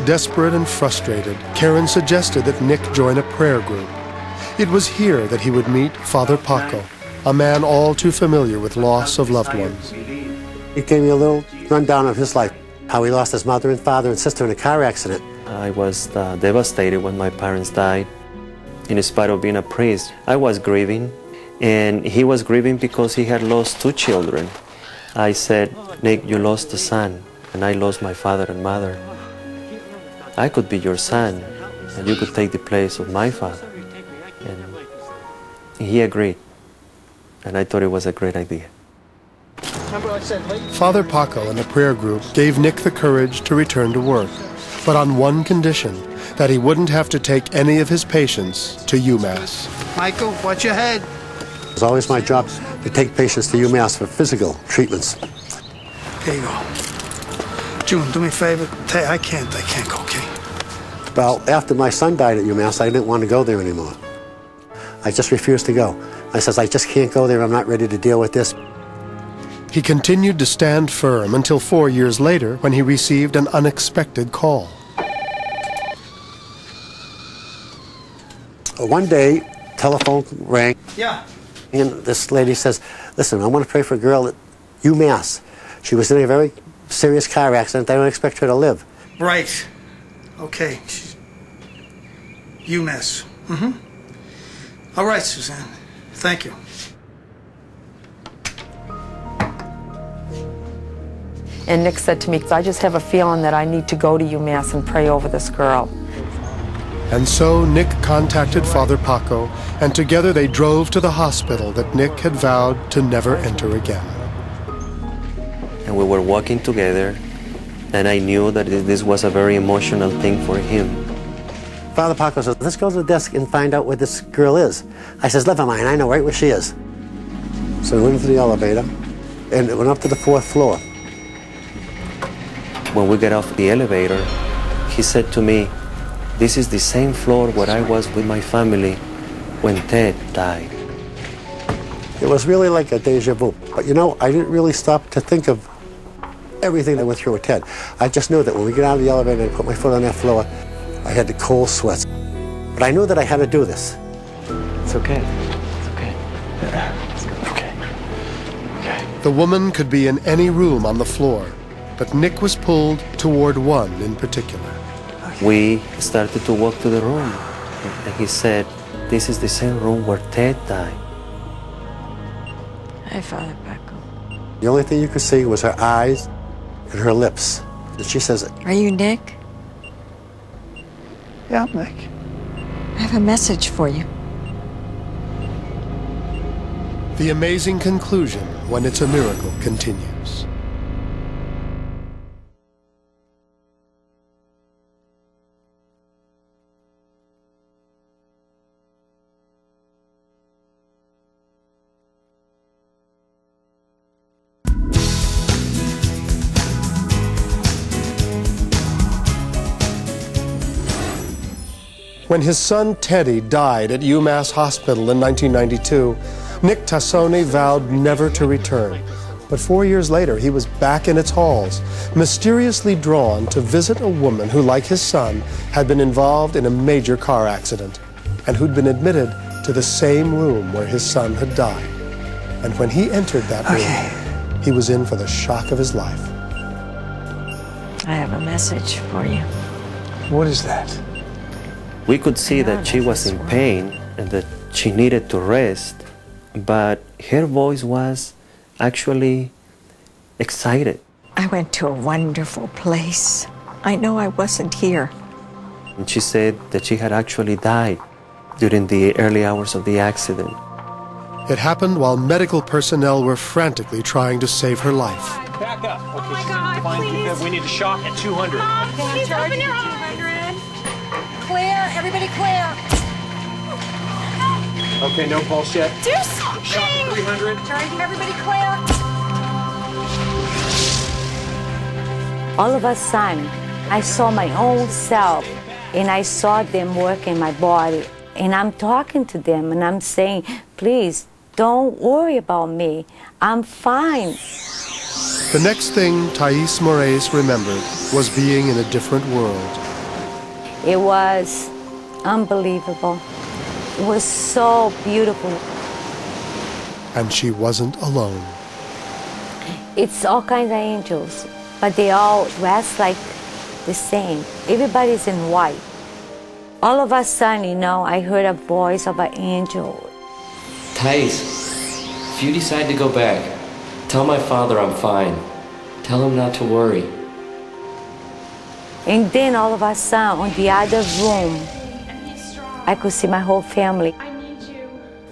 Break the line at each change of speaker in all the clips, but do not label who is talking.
desperate and frustrated, Karen suggested that Nick join a prayer group. It was here that he would meet Father Paco, a man all too familiar with loss of loved ones.
He gave me a little rundown of his life, how he lost his mother and father and sister in a car accident.
I was devastated when my parents died. In spite of being a priest, I was grieving, and he was grieving because he had lost 2 children. I said, Nick, you lost a son, and I lost my father and mother. I could be your son, and you could take the place of my father. And he agreed, and I thought it was a great idea.
Father Paco and the prayer group gave Nick the courage to return to work, but on one condition, that he wouldn't have to take any of his patients to UMass.
Michael, watch your head.
It was always my job to take patients to UMass for physical treatments.
There you go. June, do me a favor. I can't go, okay?
Well, after my son died at UMass, I didn't want to go there anymore. I just refused to go. I says, I just can't go there. I'm not ready to deal with this.
He continued to stand firm until 4 years later when he received an unexpected call.
One day, telephone rang.
Yeah.
And this lady says, listen, I want to pray for a girl at UMass. She was in a very serious car accident. I don't expect her to live.
Right. Okay. UMass. Mm-hmm. All right, Suzanne. Thank you.
And Nick said to me, I just have a feeling that I need to go to UMass and pray over this girl.
And so Nick contacted Father Paco, and together they drove to the hospital that Nick had vowed to never enter again.
And we were walking together, and I knew that this was a very emotional thing for him.
Father Paco says, let's go to the desk and find out where this girl is. I says, never mind, I know right where she is. So we went into the elevator, and it went up to the 4th floor.
When we got off the elevator, he said to me, this is the same floor where I was with my family when Ted died.
It was really like a deja vu. But you know, I didn't really stop to think of everything that went through with Ted. I just knew that when we get out of the elevator and put my foot on that floor, I had the cold sweats. But I knew that I had to do this.
It's okay. It's okay. It's okay. Okay.
The woman could be in any room on the floor, but Nick was pulled toward one in particular.
We started to walk to the room, and he said, this is the same room where Ted died.
Hi, Father Paco.
The only thing you could see was her eyes and her lips. And she says,
Are you Nick?
Yeah, I'm Nick.
I have a message for you.
The amazing conclusion, when it's a miracle, continues. When his son Teddy died at UMass Hospital in 1992, Nick Tassone vowed never to return. But 4 years later, he was back in its halls, mysteriously drawn to visit a woman who, like his son, had been involved in a major car accident and who'd been admitted to the same room where his son had died. And when he entered that room, he was in for the shock of his life.
I have a message for you.
What is that?
We could see that she was in pain and that she needed to rest, but her voice was actually excited.
I went to a wonderful place. I know I wasn't here.
And she said that she had actually died during the early hours of the accident.
It happened while medical personnel were frantically trying to save her life.
Back up. Okay,
oh my God,
fine,
please.
we need a shock at 200.
Mom, please open your eyes.
Clear, everybody clear.
Okay, no pulse yet.
Do something.
Shock at 300.
Everybody clear.
All of a sudden, I saw my own self, and I saw them work in my body. And I'm talking to them, and I'm saying, please, don't worry about me. I'm fine.
The next thing Thais Moraes remembered was being in a different world,
It was unbelievable. It was so beautiful.
And she wasn't alone.
It's all kinds of angels, but they all dress like the same. Everybody's in white. All of a sudden, you know, I heard a voice of an angel.
Thais, if you decide to go back, tell my father I'm fine. Tell him not to worry.
And then all of a sudden, on the other room, I could see my whole family.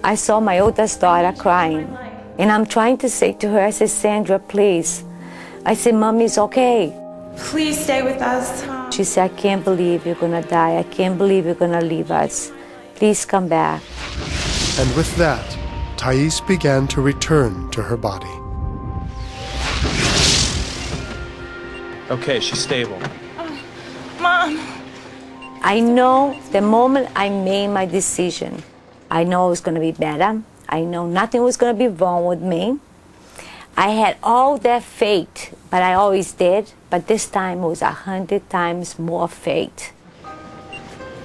I saw my oldest daughter crying. And I'm trying to say to her, I said, Sandra, please. I said, Mommy's okay.
Please stay with us.
She said, I can't believe you're gonna die. I can't believe you're gonna leave us. Please come back.
And with that, Thais began to return to her body.
Okay, she's stable.
Mom.
I know the moment I made my decision, I know it was gonna be better. I know nothing was gonna be wrong with me. I had all that faith, but I always did, but this time it was 100 times more faith.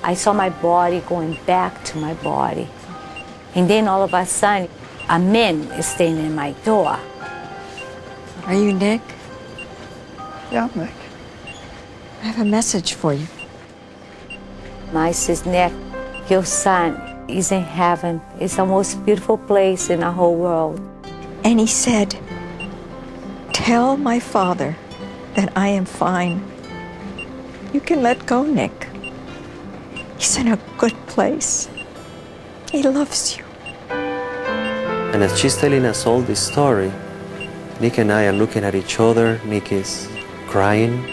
I saw my body going back to my body. And then all of a sudden, a man is standing in my door.
Are you Nick?
Yeah, Nick.
I have a message for you.
I says, Nick, your son is in heaven. It's the most beautiful place in the whole world.
And he said, tell my father that I am fine. You can let go, Nick. He's in a good place. He loves you.
And as she's telling us all this story, Nick and I are looking at each other. Nick is crying.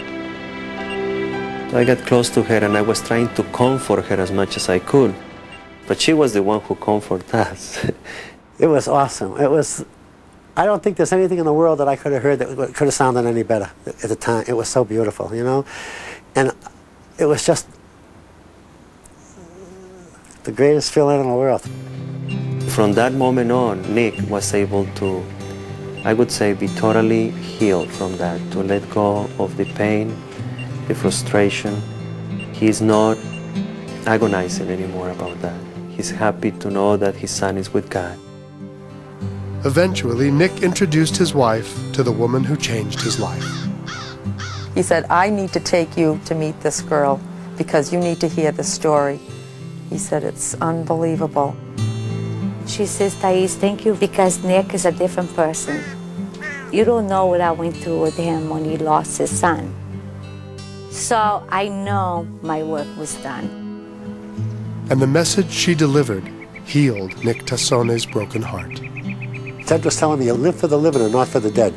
So I got close to her and I was trying to comfort her as much as I could. But she was the one who comforted us.
It was awesome. It was, I don't think there's anything in the world that I could have heard that could have sounded any better at the time. It was so beautiful, you know? And it was just the greatest feeling in the world.
From that moment on, Nick was able to, I would say, be totally healed from that, to let go of the pain, the frustration. He's not agonizing anymore about that. He's happy to know that his son is with God.
Eventually, Nick introduced his wife to the woman who changed his life.
He said, I need to take you to meet this girl because you need to hear the story. He said, it's unbelievable.
She says, Thais, thank you because Nick is a different person. You don't know what I went through with him when he lost his son. So I know my work was done.
And the message she delivered healed Nick Tassone's broken heart.
Ted was telling me, you live for the living and not for the dead.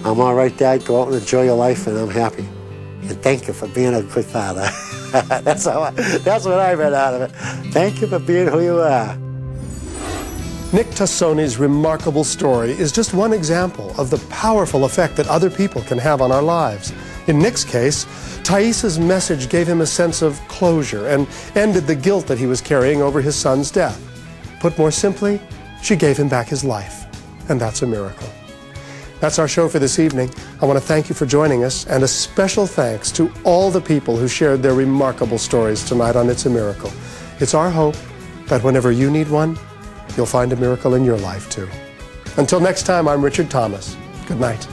I'm all right, Dad. Go out and enjoy your life, and I'm happy. And thank you for being a good father. That's what I read out of it. Thank you for being who you are.
Nick Tassone's remarkable story is just one example of the powerful effect that other people can have on our lives. In Nick's case, Thais's message gave him a sense of closure and ended the guilt that he was carrying over his son's death. Put more simply, she gave him back his life, and that's a miracle. That's our show for this evening. I want to thank you for joining us, and a special thanks to all the people who shared their remarkable stories tonight on It's a Miracle. It's our hope that whenever you need one, you'll find a miracle in your life too. Until next time, I'm Richard Thomas. Good night.